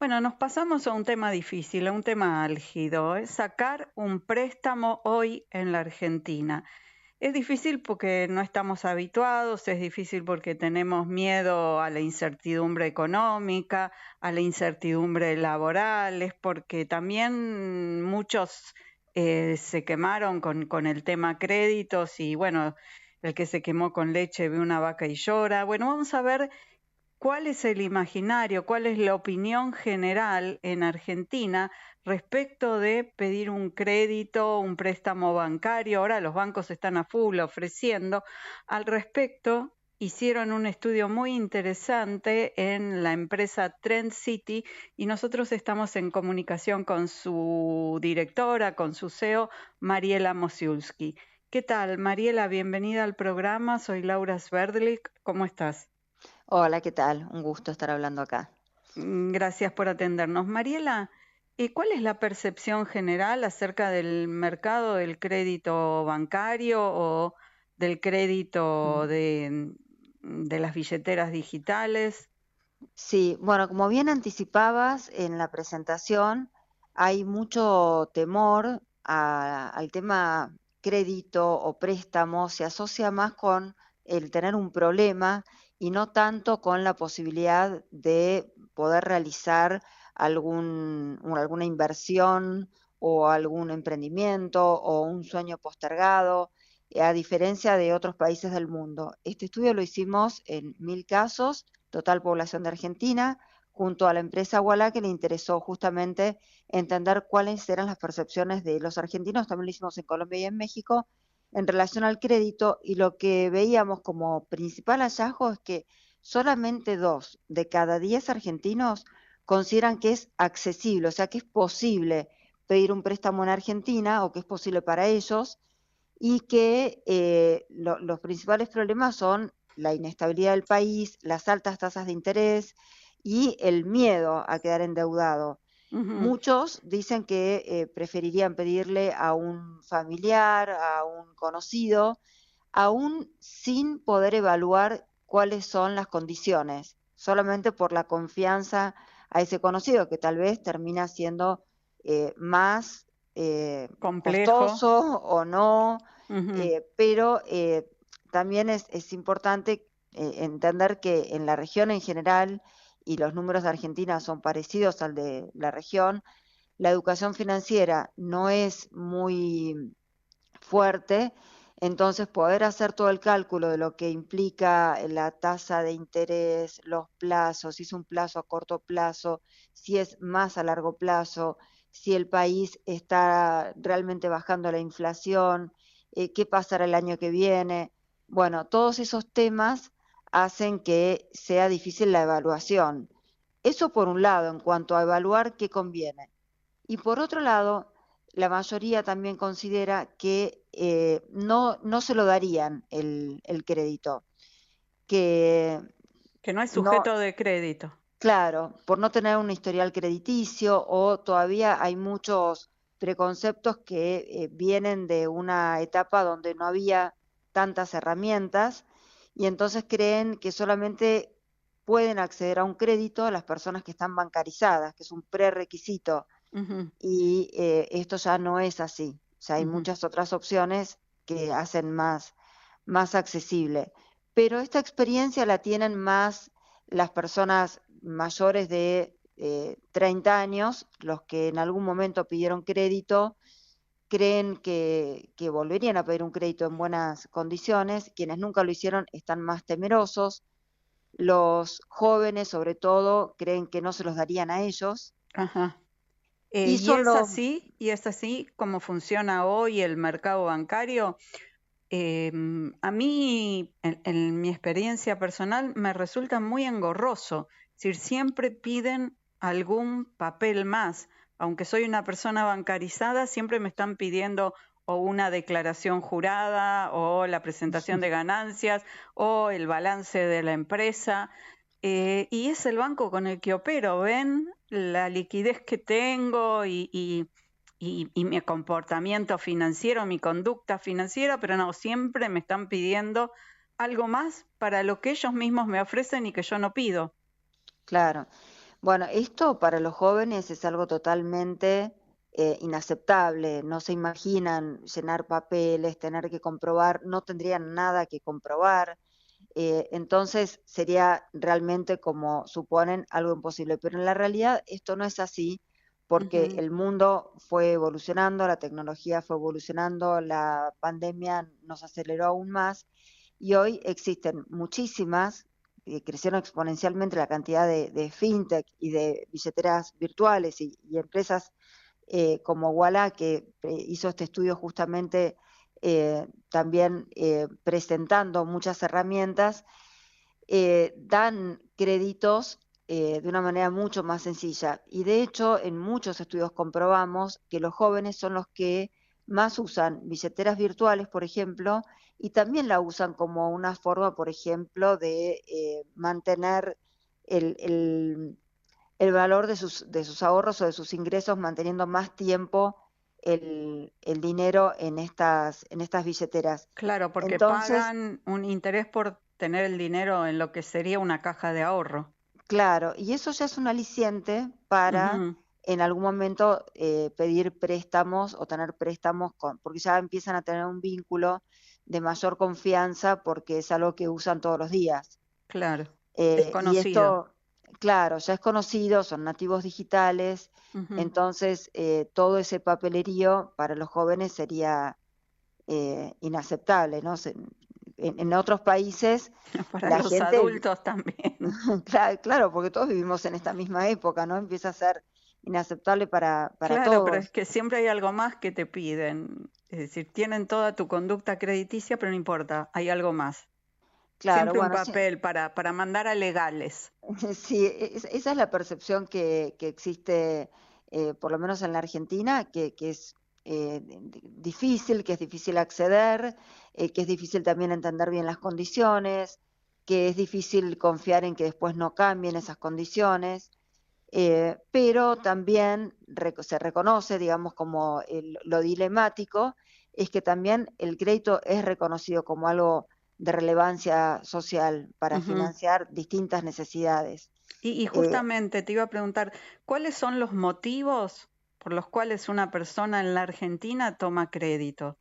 Bueno, nos pasamos a un tema difícil, a un tema álgido, es sacar un préstamo hoy en la Argentina. Es difícil porque no estamos habituados, es difícil porque tenemos miedo a la incertidumbre económica, a la incertidumbre laboral, es porque también muchos se quemaron con el tema créditos y bueno, el que se quemó con leche ve una vaca y llora. Bueno, vamos a ver cuál es el imaginario, cuál es la opinión general en Argentina respecto de pedir un crédito, un préstamo bancario. Ahora los bancos están a full ofreciendo. Al respecto, hicieron un estudio muy interesante en la empresa Trend City y nosotros estamos en comunicación con su directora, con su CEO, Mariela Mosiulski. ¿Qué tal, Mariela? Bienvenida al programa. Soy Laura Sverdlik. ¿Cómo estás? Hola, ¿qué tal? Un gusto estar hablando acá. Gracias por atendernos. Mariela, ¿cuál es la percepción general acerca del mercado del crédito bancario o del crédito Mm. de las billeteras digitales? Sí, bueno, como bien anticipabas en la presentación, hay mucho temor al tema crédito o préstamo, se asocia más con el tener un problema y no tanto con la posibilidad de poder realizar alguna inversión o algún emprendimiento o un sueño postergado, a diferencia de otros países del mundo. Este estudio lo hicimos en 1000 casos, total población de Argentina, junto a la empresa Ualá, que le interesó justamente entender cuáles eran las percepciones de los argentinos, también lo hicimos en Colombia y en México, en relación al crédito, y lo que veíamos como principal hallazgo es que solamente 2 de cada 10 argentinos consideran que es accesible, o sea que es posible pedir un préstamo en Argentina o que es posible para ellos, y que los principales problemas son la inestabilidad del país, las altas tasas de interés y el miedo a quedar endeudado. Ujú. Muchos dicen que preferirían pedirle a un familiar, a un conocido, aún sin poder evaluar cuáles son las condiciones, solamente por la confianza a ese conocido, que tal vez termina siendo más Complejo. costoso o no, Ujú. pero también es importante entender que en la región en general, y los números de Argentina son parecidos al de la región, la educación financiera no es muy fuerte, entonces poder hacer todo el cálculo de lo que implica la tasa de interés, los plazos, si es un plazo a corto plazo, si es más a largo plazo, si el país está realmente bajando la inflación, qué pasará el año que viene. Bueno, todos esos temas hacen que sea difícil la evaluación. Eso por un lado, en cuanto a evaluar qué conviene. Y por otro lado, la mayoría también considera que no se lo darían el crédito, que Que no es no, sujeto de crédito. claro, por no tener un historial crediticio, o todavía hay muchos preconceptos que vienen de una etapa donde no había tantas herramientas, y entonces creen que solamente pueden acceder a un crédito a las personas que están bancarizadas, que es un prerequisito, Ujú, y esto ya no es así. O sea, hay ujú. muchas otras opciones que hacen más accesible. Pero esta experiencia la tienen más las personas mayores de 30 años, los que en algún momento pidieron crédito, creen que volverían a pedir un crédito en buenas condiciones. Quienes nunca lo hicieron están más temerosos. Los jóvenes, sobre todo, creen que no se los darían a ellos. Ajá. Y solo. Y es así como funciona hoy el mercado bancario. A mí, en mi experiencia personal, me resulta muy engorroso. Es decir, siempre piden algún papel más. Aunque soy una persona bancarizada, siempre me están pidiendo o una declaración jurada, o la presentación de ganancias, o el balance de la empresa. Y es el banco con el que opero. Ven la liquidez que tengo y mi comportamiento financiero, mi conducta financiera, pero no, siempre me están pidiendo algo más para lo que ellos mismos me ofrecen y que yo no pido. Claro. Bueno, esto para los jóvenes es algo totalmente inaceptable. No se imaginan llenar papeles, tener que comprobar, no tendrían nada que comprobar. Entonces sería realmente, como suponen, algo imposible. Pero en la realidad esto no es así, porque Ujú, el mundo fue evolucionando, la tecnología fue evolucionando, la pandemia nos aceleró aún más y hoy existen muchísimas, crecieron exponencialmente la cantidad de fintech y de billeteras virtuales y empresas como Walla, que hizo este estudio justamente también presentando muchas herramientas, dan créditos de una manera mucho más sencilla. Y de hecho, en muchos estudios comprobamos que los jóvenes son los que más usan billeteras virtuales, por ejemplo, y también la usan como una forma, por ejemplo, de mantener el, el, el valor de sus ahorros o de sus ingresos, manteniendo más tiempo el dinero en estas billeteras. claro, porque Entonces, pagan un interés por tener el dinero en lo que sería una caja de ahorro. claro, y eso ya es un aliciente para Ujú, en algún momento pedir préstamos o tener préstamos porque ya empiezan a tener un vínculo de mayor confianza porque es algo que usan todos los días. claro, Y desconocido. esto, claro, ya es conocido, son nativos digitales, Ujú. entonces todo ese papelerío para los jóvenes sería inaceptable, ¿no? En otros países Para la los gente adultos también. Claro, porque todos vivimos en esta misma época, ¿no? Empieza a ser inaceptable para Claro, pero es todos. que siempre hay algo más que te piden. Es decir, tienen toda tu conducta crediticia, pero no importa, hay algo más. Claro, Siempre un bueno, sí, papel para mandar a legales. sí, esa es la percepción que existe, por lo menos en la Argentina, que es difícil, que es difícil acceder, que es difícil también entender bien las condiciones, que es difícil confiar en que después no cambien esas condiciones. Pero también se reconoce, digamos, como lo dilemático, es que también el crédito es reconocido como algo de relevancia social para Ujú. financiar distintas necesidades. Y Eh, justamente te iba a preguntar, ¿cuáles son los motivos por los cuales una persona en la Argentina toma crédito?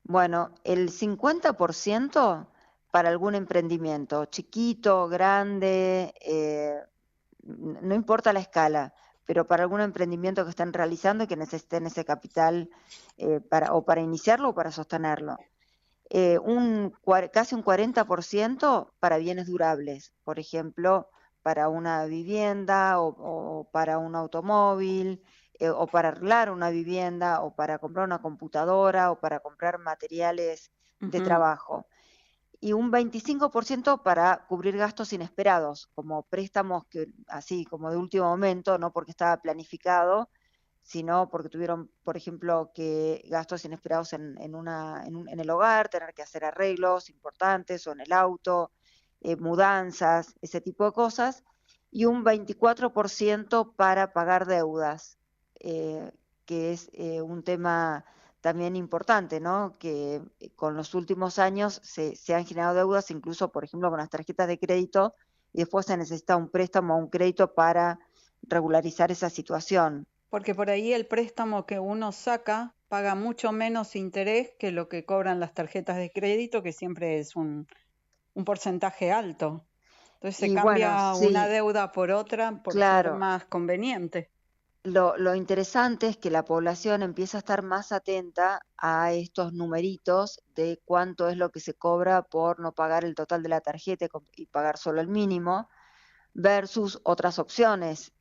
bueno, el 50% para algún emprendimiento, chiquito, grande, no importa la escala, pero para algún emprendimiento que estén realizando y que necesiten ese capital para iniciarlo o para sostenerlo. Casi un 40% para bienes durables, por ejemplo, para una vivienda o para un automóvil, o para arreglar una vivienda, o para comprar una computadora, o para comprar materiales de Ujú. trabajo. Y un 25% para cubrir gastos inesperados, como préstamos que así como de último momento, no porque estaba planificado, sino porque tuvieron, por ejemplo, que gastos inesperados en el hogar, tener que hacer arreglos importantes o en el auto, mudanzas, ese tipo de cosas, y un 24% para pagar deudas, eh, que es un tema también importante, ¿no? Que con los últimos años se han generado deudas, incluso, por ejemplo, con las tarjetas de crédito, y después se necesita un préstamo o un crédito para regularizar esa situación. Porque por ahí el préstamo que uno saca paga mucho menos interés que lo que cobran las tarjetas de crédito, que siempre es un porcentaje alto. Entonces se Y bueno, cambia una sí, deuda por otra por ser claro. más conveniente. Lo interesante es que la población empieza a estar más atenta a estos numeritos de cuánto es lo que se cobra por no pagar el total de la tarjeta y pagar solo el mínimo, versus otras opciones,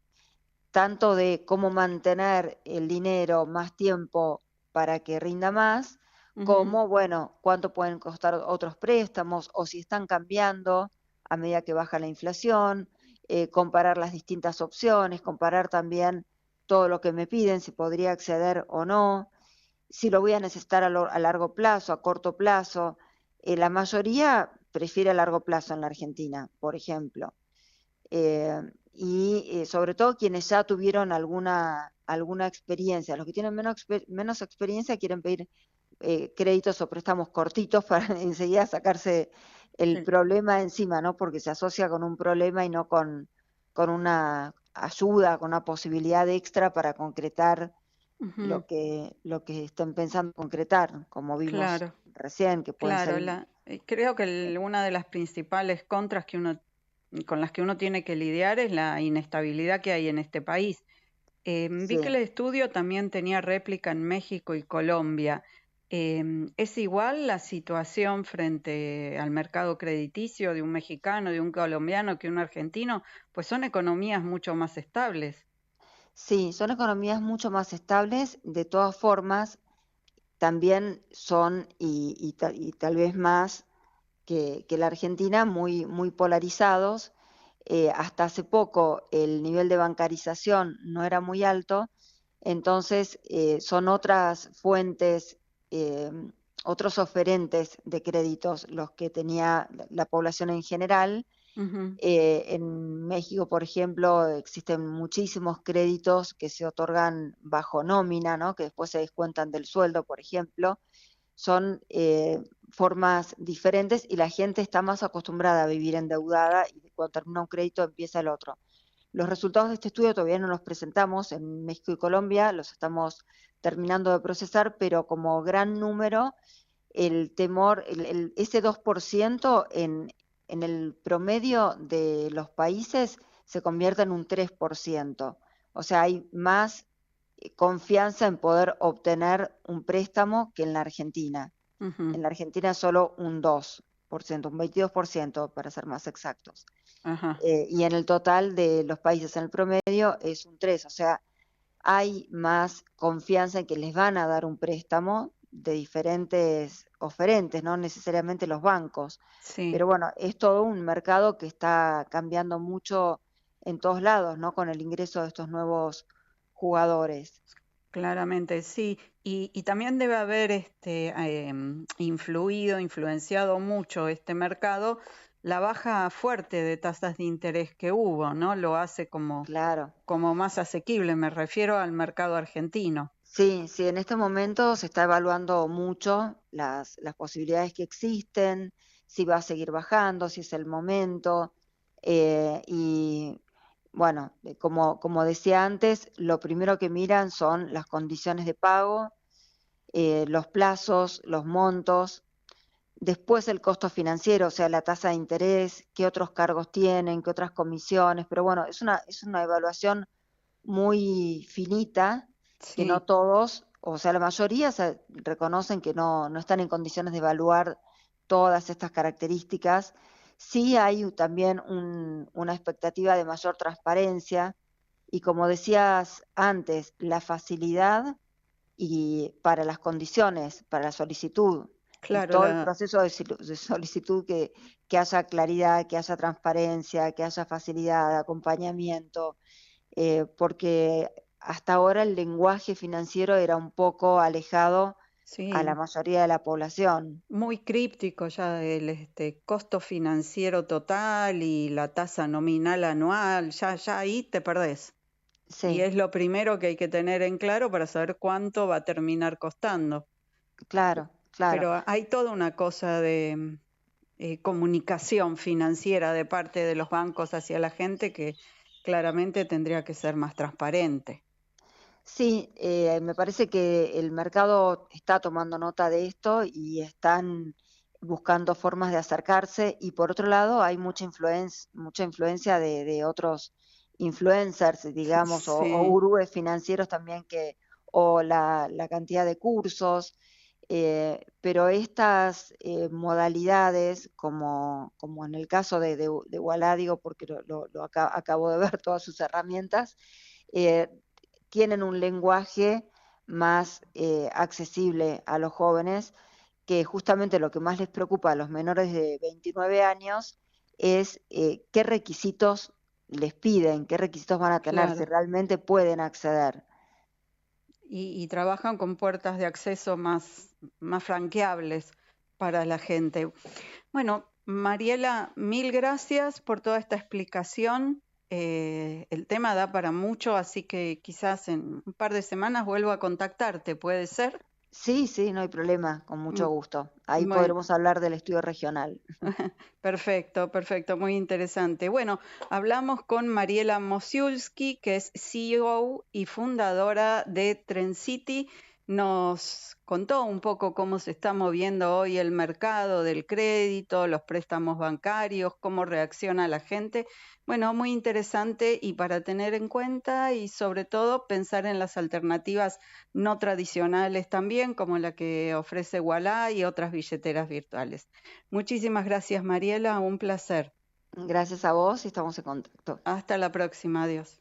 tanto de cómo mantener el dinero más tiempo para que rinda más, Ujú, como, bueno, cuánto pueden costar otros préstamos o si están cambiando a medida que baja la inflación, comparar las distintas opciones, comparar también todo lo que me piden, si podría acceder o no, si lo voy a necesitar a largo plazo, a corto plazo. La mayoría prefiere a largo plazo en la Argentina, por ejemplo. Sobre todo quienes ya tuvieron alguna experiencia. Los que tienen menos experiencia quieren pedir créditos o préstamos cortitos para enseguida sacarse el sí. problema encima, ¿no? Porque se asocia con un problema y no con ayuda, con una posibilidad extra para concretar Ujú. lo que estén pensando concretar, como vimos Claro, recién, que pueden ser... claro. Creo que una de las principales contras con las que uno tiene que lidiar es la inestabilidad que hay en este país. Vi que el Sí, estudio también tenía réplica en México y Colombia. ¿Es igual la situación frente al mercado crediticio de un mexicano, de un colombiano que un argentino? Pues son economías mucho más estables. sí, son economías mucho más estables. De todas formas, también son, y tal vez más que la Argentina, muy, muy polarizados. Hasta hace poco el nivel de bancarización no era muy alto, entonces son otras fuentes, eh, otros oferentes de créditos los que tenía la población en general. Ujú, En México, por ejemplo, existen muchísimos créditos que se otorgan bajo nómina, ¿no? Que después se descuentan del sueldo, por ejemplo. Son formas diferentes y la gente está más acostumbrada a vivir endeudada y cuando termina un crédito empieza el otro. Los resultados de este estudio todavía no los presentamos en México y Colombia, los estamos terminando de procesar, pero como gran número, el temor, ese 2% en el promedio de los países se convierte en un 3%. O sea, hay más confianza en poder obtener un préstamo que en la Argentina. ujú, En la Argentina solo un 2%, un 22% para ser más exactos. ajá. Y en el total de los países en el promedio es un 3%. O sea, hay más confianza en que les van a dar un préstamo de diferentes oferentes, no necesariamente los bancos. Sí. Pero bueno, es todo un mercado que está cambiando mucho en todos lados, ¿no? Con el ingreso de estos nuevos jugadores. Claramente, sí. Y también debe haber influenciado mucho este mercado la baja fuerte de tasas de interés que hubo, ¿no? Lo hace Claro. como más asequible, me refiero al mercado argentino. Sí, sí, en este momento se está evaluando mucho las posibilidades que existen, si va a seguir bajando, si es el momento. Y bueno, como decía antes, lo primero que miran son las condiciones de pago, los plazos, los montos, después el costo financiero, o sea, la tasa de interés, qué otros cargos tienen, qué otras comisiones, pero bueno, es una evaluación muy finita, que no Sí, todos, o sea, la mayoría reconocen que no están en condiciones de evaluar todas estas características. Sí hay también una expectativa de mayor transparencia y como decías antes, la facilidad y para las condiciones, para la solicitud y claro, todo el proceso de solicitud, que haya claridad, que haya transparencia, que haya facilidad, acompañamiento, porque hasta ahora el lenguaje financiero era un poco alejado a la sí, mayoría de la población. muy críptico ya el costo financiero total y la tasa nominal anual, ya ahí te perdés. Y Sí, es lo primero que hay que tener en claro para saber cuánto va a terminar costando. claro, claro. Pero hay toda una cosa de comunicación financiera de parte de los bancos hacia la gente que claramente tendría que ser más transparente. Sí, me parece que el mercado está tomando nota de esto y están buscando formas de acercarse y por otro lado hay mucha influencia de otros influencers, digamos, o Sí, gurúes financieros también o la cantidad de cursos, pero estas modalidades, como en el caso de Ualá, digo, porque acabo de ver todas sus herramientas, eh, tienen un lenguaje más accesible a los jóvenes, que justamente lo que más les preocupa a los menores de 29 años es qué requisitos les piden, qué requisitos van a tener, si claro. realmente pueden acceder. Y trabajan con puertas de acceso más franqueables para la gente. Bueno, Mariela, mil gracias por toda esta explicación. El tema da para mucho, así que quizás en un par de semanas vuelvo a contactarte, ¿puede ser? Sí, sí, no hay problema, con Mm, mucho gusto. Ahí Bueno, podremos hablar del estudio regional. perfecto, perfecto, muy interesante. Bueno, hablamos con Mariela Mosiulski, que es CEO y fundadora de Trencity. Nos contó un poco cómo se está moviendo hoy el mercado del crédito, los préstamos bancarios, cómo reacciona la gente. Bueno, muy interesante y para tener en cuenta y sobre todo pensar en las alternativas no tradicionales también, como la que ofrece Walla y otras billeteras virtuales. Muchísimas gracias, Mariela. Un placer. Gracias a vos y estamos en contacto. Hasta la próxima. Adiós.